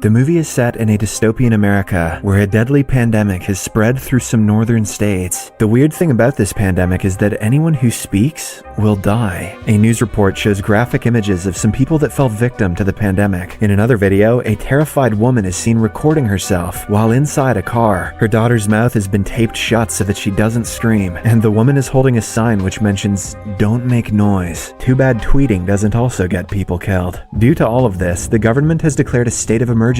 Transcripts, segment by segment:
The movie is set in a dystopian America where a deadly pandemic has spread through some northern states. The weird thing about this pandemic is that anyone who speaks will die. A news report shows graphic images of some people that fell victim to the pandemic. In another video, a terrified woman is seen recording herself while inside a car. Her daughter's mouth has been taped shut so that she doesn't scream, and the woman is holding a sign which mentions, "Don't make noise." Too bad tweeting doesn't also get people killed. Due to all of this, the government has declared a state of emergency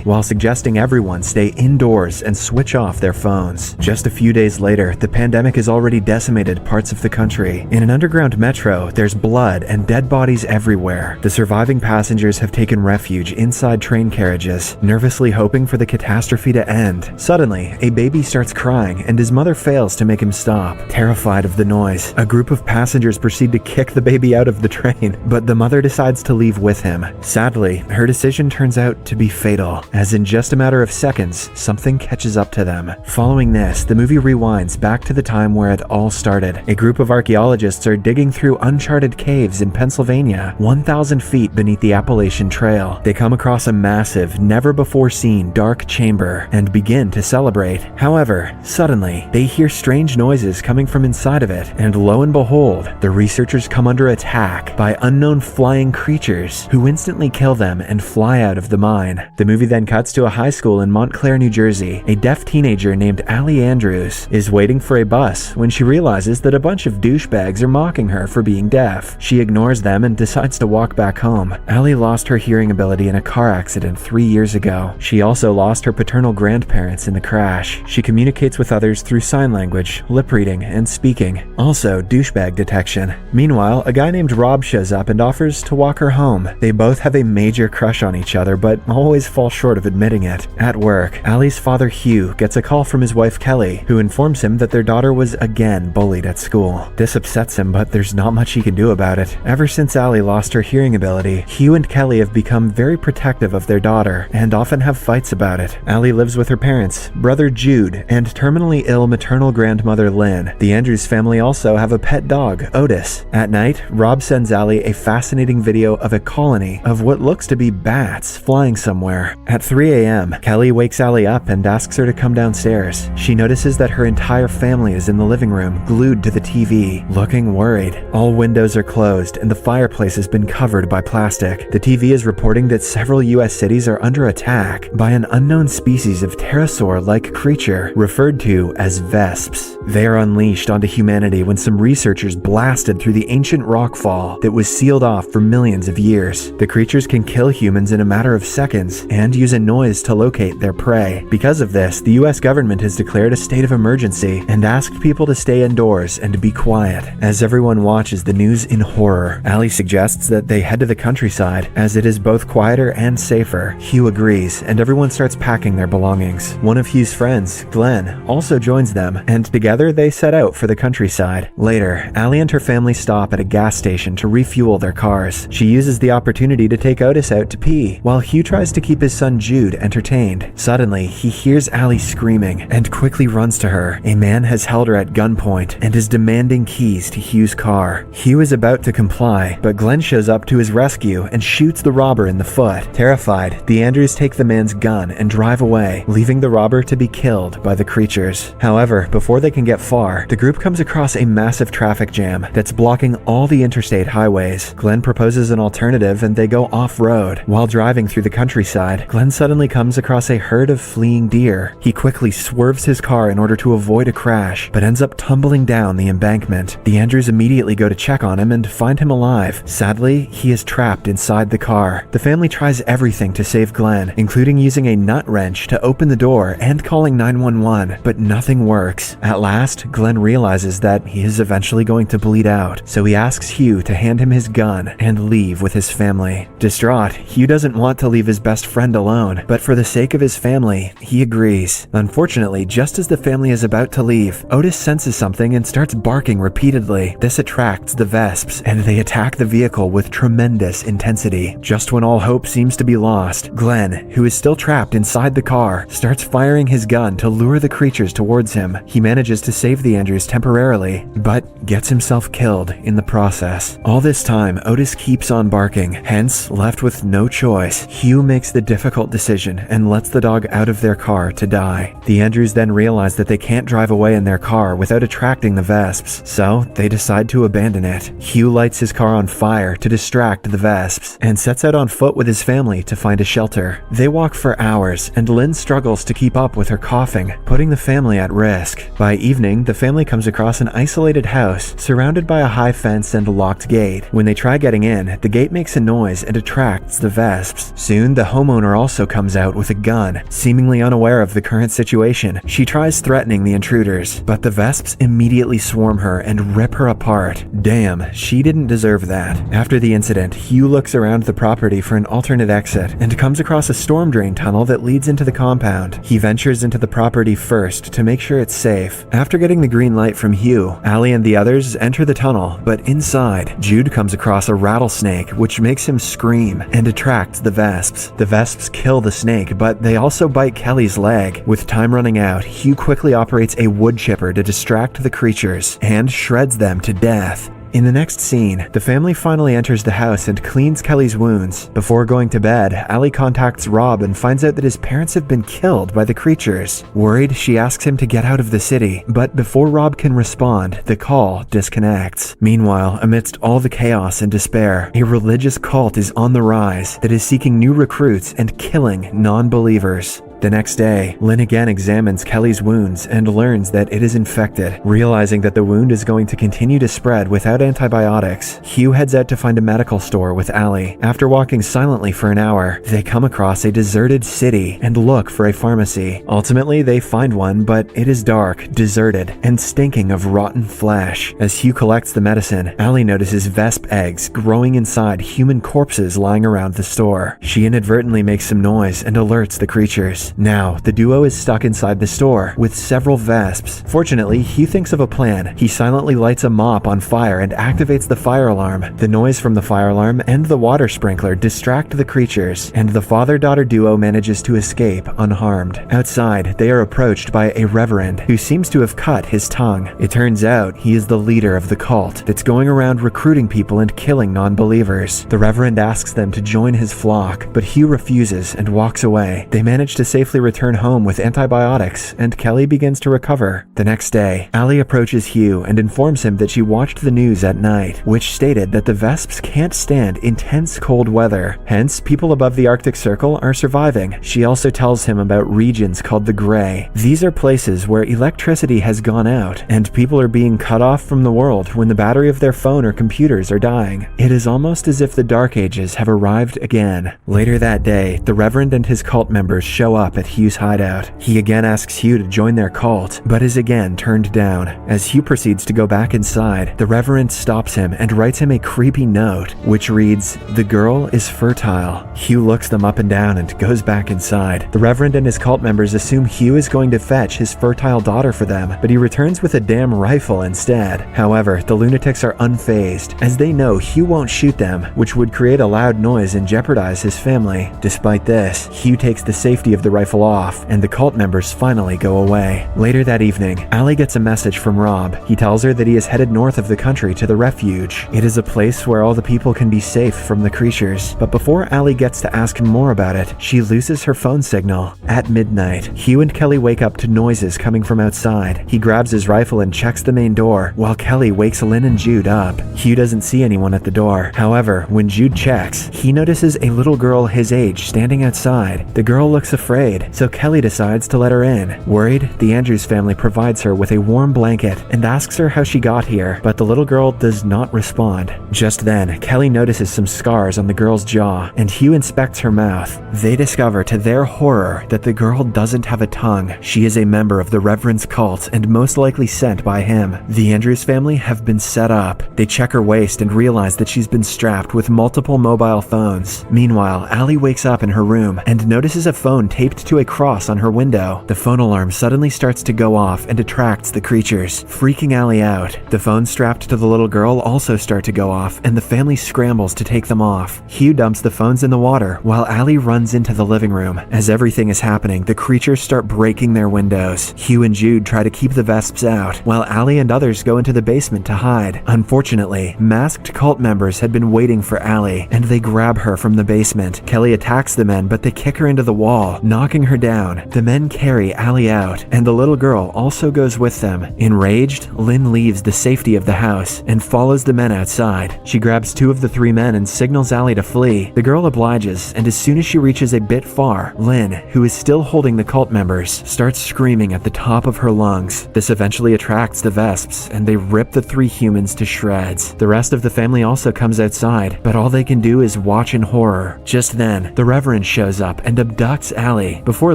while suggesting everyone stay indoors and switch off their phones. Just a few days later, the pandemic has already decimated parts of the country. In an underground metro, there's blood and dead bodies everywhere. The surviving passengers have taken refuge inside train carriages, nervously hoping for the catastrophe to end. Suddenly, a baby starts crying and his mother fails to make him stop. Terrified of the noise, a group of passengers proceed to kick the baby out of the train, but the mother decides to leave with him. Sadly, her decision turns out to be fatal, as in just a matter of seconds, something catches up to them. Following this, the movie rewinds back to the time where it all started. A group of archaeologists are digging through uncharted caves in Pennsylvania, 1,000 feet beneath the Appalachian Trail. They come across a massive, never-before-seen dark chamber and begin to celebrate. However, suddenly, they hear strange noises coming from inside of it, and lo and behold, the researchers come under attack by unknown flying creatures who instantly kill them and fly out of the mine. The movie then cuts to a high school in Montclair, New Jersey. A deaf teenager named Ellie is waiting for a bus when she realizes that a bunch of douchebags are mocking her for being deaf. She ignores them and decides to walk back home. Ellie lost her hearing ability in a car accident 3 years ago. She also lost her paternal grandparents in the crash. She communicates with others through sign language, lip reading, and speaking. Also, douchebag detection. Meanwhile, a guy named Rob shows up and offers to walk her home. They both have a major crush on each other, but always fall short of admitting it. At work, Allie's father Hugh gets a call from his wife Kelly, who informs him that their daughter was again bullied at school. This upsets him, but there's not much he can do about it. Ever since Ellie lost her hearing ability, Hugh and Kelly have become very protective of their daughter and often have fights about it. Ellie lives with her parents, brother Jude, and terminally ill maternal grandmother Lynn. The Andrews family also have a pet dog, Otis. At night, Rob sends Ellie a fascinating video of a colony of what looks to be bats flying somewhere. At 3 a.m., Kelly wakes Ellie up and asks her to come downstairs. She notices that her entire family is in the living room, glued to the TV, looking worried. All windows are closed and the fireplace has been covered by plastic. The TV is reporting that several U.S. cities are under attack by an unknown species of pterosaur-like creature referred to as Veps. They are unleashed onto humanity when some researchers blasted through the ancient rock fall that was sealed off for millions of years. The creatures can kill humans in a matter of seconds and use a noise to locate their prey. Because of this, the U.S. government has declared a state of emergency and asked people to stay indoors and to be quiet. As everyone watches the news in horror, Ellie suggests that they head to the countryside, as it is both quieter and safer. Hugh agrees, and everyone starts packing their belongings. One of Hugh's friends, Glenn, also joins them, and together they set out for the countryside. Later, Ellie and her family stop at a gas station to refuel their cars. She uses the opportunity to take Otis out to pee, while Hugh tries to keep his son Jude entertained. Suddenly, he hears Ellie screaming and quickly runs to her. A man has held her at gunpoint and is demanding keys to Hugh's car. Hugh is about to comply, but Glenn shows up to his rescue and shoots the robber in the foot. Terrified, the Andrews take the man's gun and drive away, leaving the robber to be killed by the creatures. However, before they can get far, the group comes across a massive traffic jam that's blocking all the interstate highways. Glenn proposes an alternative and they go off-road. While driving through the countryside, Glenn suddenly comes across a herd of fleeing deer. He quickly swerves his car in order to avoid a crash, but ends up tumbling down the embankment. The Andrews immediately go to check on him and find him alive. Sadly, he is trapped inside the car. The family tries everything to save Glenn, including using a nut wrench to open the door and calling 911, but nothing works. At last, Glenn realizes that he is eventually going to bleed out, so he asks Hugh to hand him his gun and leave with his family. Distraught, Hugh doesn't want to leave his best friend alone, but for the sake of his family, he agrees. Unfortunately, just as the family is about to leave, Otis senses something and starts barking repeatedly. This attracts the Veps, and they attack the vehicle with tremendous intensity. Just when all hope seems to be lost, Glenn, who is still trapped inside the car, starts firing his gun to lure the creatures towards him. He manages to save the Andrews temporarily, but gets himself killed in the process. All this time, Otis keeps on barking, hence, left with no choice, Hugh makes makes the difficult decision and lets the dog out of their car to die. The Andrews then realize that they can't drive away in their car without attracting the Veps, so they decide to abandon it. Hugh lights his car on fire to distract the Veps and sets out on foot with his family to find a shelter. They walk for hours, and Lynn struggles to keep up with her coughing, putting the family at risk. By evening, the family comes across an isolated house surrounded by a high fence and a locked gate. When they try getting in, the gate makes a noise and attracts the Veps. Soon, the homeowner also comes out with a gun, seemingly unaware of the current situation. She tries threatening the intruders, but the Veps immediately swarm her and rip her apart. Damn, she didn't deserve that. After the incident, Hugh looks around the property for an alternate exit and comes across a storm drain tunnel that leads into the compound. He ventures into the property first to make sure it's safe. After getting the green light from Hugh, Ellie and the others enter the tunnel, but inside, Jude comes across a rattlesnake which makes him scream and attracts the Veps. The Veps kill the snake, but they also bite Kelly's leg. With time running out, Hugh quickly operates a wood chipper to distract the creatures and shreds them to death. In the next scene, the family finally enters the house and cleans Kelly's wounds. Before going to bed, Ellie contacts Rob and finds out that his parents have been killed by the creatures. Worried, she asks him to get out of the city, but before Rob can respond, the call disconnects. Meanwhile, amidst all the chaos and despair, a religious cult is on the rise that is seeking new recruits and killing non-believers. The next day, Lynn again examines Kelly's wounds and learns that it is infected. Realizing that the wound is going to continue to spread without antibiotics, Hugh heads out to find a medical store with Ellie. After walking silently for an hour, they come across a deserted city and look for a pharmacy. Ultimately, they find one, but it is dark, deserted, and stinking of rotten flesh. As Hugh collects the medicine, Ellie notices Vesp eggs growing inside human corpses lying around the store. She inadvertently makes some noise and alerts the creatures. Now, the duo is stuck inside the store with several Vesps. Fortunately, Hugh thinks of a plan. He silently lights a mop on fire and activates the fire alarm. The noise from the fire alarm and the water sprinkler distract the creatures, and the father-daughter duo manages to escape unharmed. Outside, they are approached by a reverend who seems to have cut his tongue. It turns out he is the leader of the cult that's going around recruiting people and killing non-believers. The reverend asks them to join his flock, but Hugh refuses and walks away. They manage to safely return home with antibiotics, and Kelly begins to recover. The next day, Ellie approaches Hugh and informs him that she watched the news at night, which stated that the Vesps can't stand intense cold weather. Hence, people above the Arctic Circle are surviving. She also tells him about regions called the Grey. These are places where electricity has gone out, and people are being cut off from the world when the battery of their phone or computers are dying. It is almost as if the Dark Ages have arrived again. Later that day, the Reverend and his cult members show up at Hugh's hideout. He again asks Hugh to join their cult, but is again turned down. As Hugh proceeds to go back inside, the Reverend stops him and writes him a creepy note, which reads, "The girl is fertile." Hugh looks them up and down and goes back inside. The Reverend and his cult members assume Hugh is going to fetch his fertile daughter for them, but he returns with a damn rifle instead. However, the lunatics are unfazed, as they know Hugh won't shoot them, which would create a loud noise and jeopardize his family. Despite this, Hugh takes the safety of the rifle off, and the cult members finally go away. Later that evening, Ellie gets a message from Rob. He tells her that he is headed north of the country to the refuge. It is a place where all the people can be safe from the creatures. But before Ellie gets to ask him more about it, she loses her phone signal. At midnight, Hugh and Kelly wake up to noises coming from outside. He grabs his rifle and checks the main door, while Kelly wakes Lynn and Jude up. Hugh doesn't see anyone at the door. However, when Jude checks, he notices a little girl his age standing outside. The girl looks afraid, so Kelly decides to let her in. Worried, the Andrews family provides her with a warm blanket and asks her how she got here, but the little girl does not respond. Just then, Kelly notices some scars on the girl's jaw, and Hugh inspects her mouth. They discover to their horror that the girl doesn't have a tongue. She is a member of the Reverend's cult and most likely sent by him. The Andrews family have been set up. They check her waist and realize that she's been strapped with multiple mobile phones. Meanwhile, Ellie wakes up in her room and notices a phone taped taped to a cross on her window. The phone alarm suddenly starts to go off and attracts the creatures, freaking Ellie out. The phones strapped to the little girl also start to go off, and the family scrambles to take them off. Hugh dumps the phones in the water while Ellie runs into the living room. As everything is happening, the creatures start breaking their windows. Hugh and Jude try to keep the Veps out, while Ellie and others go into the basement to hide. Unfortunately, masked cult members had been waiting for Ellie, and they grab her from the basement. Kelly attacks the men, but they kick her into the wall, knocking her down. The men carry Ellie out, and the little girl also goes with them. Enraged, Lynn leaves the safety of the house and follows the men outside. She grabs 2 of the 3 men and signals Ellie to flee. The girl obliges, and as soon as she reaches a bit far, Lynn, who is still holding the cult members, starts screaming at the top of her lungs. This eventually attracts the Veps, and they rip the 3 humans to shreds. The rest of the family also comes outside, but all they can do is watch in horror. Just then, the Reverend shows up and abducts Ellie. Before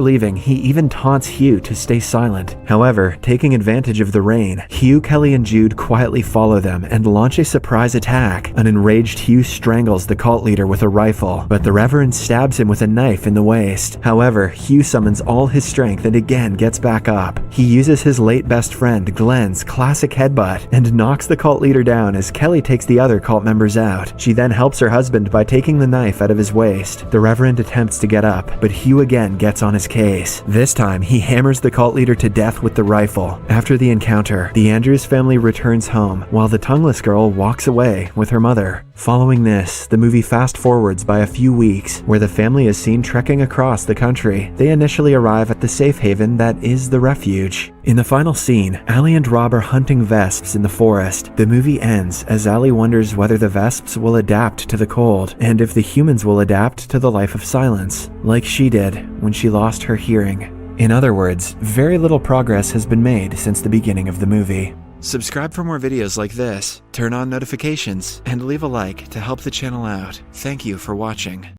leaving, he even taunts Hugh to stay silent. However, taking advantage of the rain, Hugh, Kelly, and Jude quietly follow them and launch a surprise attack. An enraged Hugh strangles the cult leader with a rifle, but the Reverend stabs him with a knife in the waist. However, Hugh summons all his strength and again gets back up. He uses his late best friend Glenn's classic headbutt and knocks the cult leader down as Kelly takes the other cult members out. She then helps her husband by taking the knife out of his waist. The Reverend attempts to get up, but Hugh again gets on his case. This time, he hammers the cult leader to death with the rifle. After the encounter, the Andrews family returns home, while the tongueless girl walks away with her mother. Following this, the movie fast forwards by a few weeks, where the family is seen trekking across the country. They initially arrive at the safe haven that is the refuge. In the final scene, Ellie and Rob are hunting Veps in the forest. The movie ends as Ellie wonders whether the Veps will adapt to the cold, and if the humans will adapt to the life of silence, like she did when she lost her hearing. In other words, very little progress has been made since the beginning of the movie. Subscribe for more videos like this, turn on notifications, and leave a like to help the channel out. Thank you for watching.